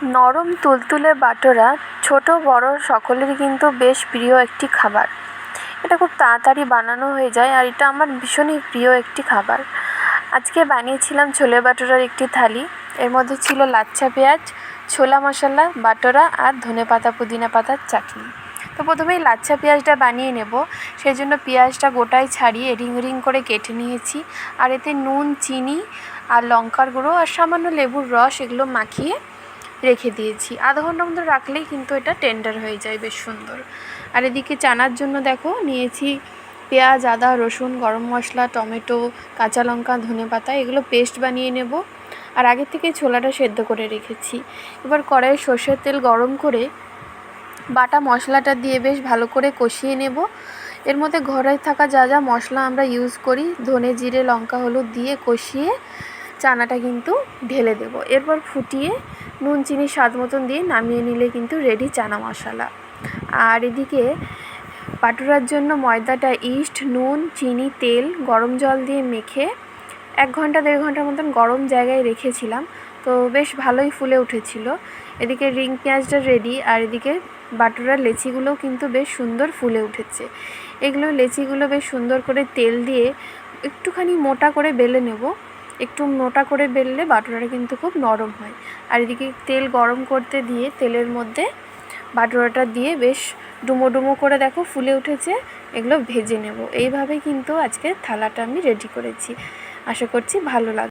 নরম তুলতুলে বাটোরা ছোট বড় সকলেরই কিন্তু বেশ প্রিয় একটি খাবার। এটা খুব তাড়াতাড়ি বানানো হয়ে যায় আর এটা আমার ভীষণই প্রিয় একটি খাবার। আজকে বানিয়েছিলাম ছোলে বাটোরার একটি থালি। এর মধ্যে ছিল লাচ্ছা পেঁয়াজ, ছোলা মশলা, বাটোরা আর ধনেপাতা পুদিনা পাতার চাটনি। তো প্রথমেই লাচ্ছা পেঁয়াজটা বানিয়ে নেব। সেই জন্য পেঁয়াজটা গোটায় ছাড়িয়ে রিং রিং করে কেটে নিয়েছি। আর এতে নুন, চিনি আর লঙ্কার গুঁড়ো আর সামান্য লেবুর রস এগুলো মাখিয়ে রেখে দিয়েছি। আধা ঘন্টার মতো রাখলেই কিন্তু এটা টেন্ডার হয়ে যায় বেশ সুন্দর। আর এদিকে চানার জন্য দেখো নিয়েছি পেঁয়াজ, আদা, রসুন, গরম মশলা, টমেটো, কাঁচা লঙ্কা, ধনেপাতা এগুলো পেস্ট বানিয়ে নেব। আর আগে থেকে ছোলাটা সেদ্ধ করে রেখেছি। এবার কড়াইয়ে সর্ষের তেল গরম করে বাটা মশলাটা দিয়ে বেশ ভালো করে কষিয়ে নেব। এর মধ্যে ঘরে থাকা যা যা মশলা আমরা ইউজ করি ধনে, জিরে, লঙ্কা, হলুদ দিয়ে কষিয়ে চানাটা কিন্তু ঢেলে দেব। এরপর ফুটিয়ে নুন, চিনি স্বাদ মতন দিয়ে নামিয়ে নিলে কিন্তু রেডি চানা মশলা। আর এদিকে বাটুরার জন্য ময়দাটা ইস্ট, নুন, চিনি, তেল, গরম জল দিয়ে মেখে 1 ঘন্টা 1.5 ঘন্টার মতন গরম জায়গায় রেখেছিলাম। তো বেশ ভালোই ফুলে উঠেছিল। এদিকে রিং পেঁয়াজটা রেডি আর এদিকে বাটুরার লেচিগুলোও কিন্তু বেশ সুন্দর ফুলে উঠেছে। এগুলো লেচিগুলো বেশ সুন্দর করে তেল দিয়ে একটুখানি মোটা করে বেলে নেব। একটু মোটা করে বেললে বাটুরাটা কিন্তু খুব নরম হয়। আর এদিকে তেল গরম করতে দিয়ে তেলের মধ্যে বাটুরাটা দিয়ে বেশ ডুমো ডুমো করে দেখো ফুলে উঠেছে। এগুলো ভেজে নেব। এইভাবে কিন্তু আজকে থালাটা আমি রেডি করেছি। আশা করছি ভালো লাগবে।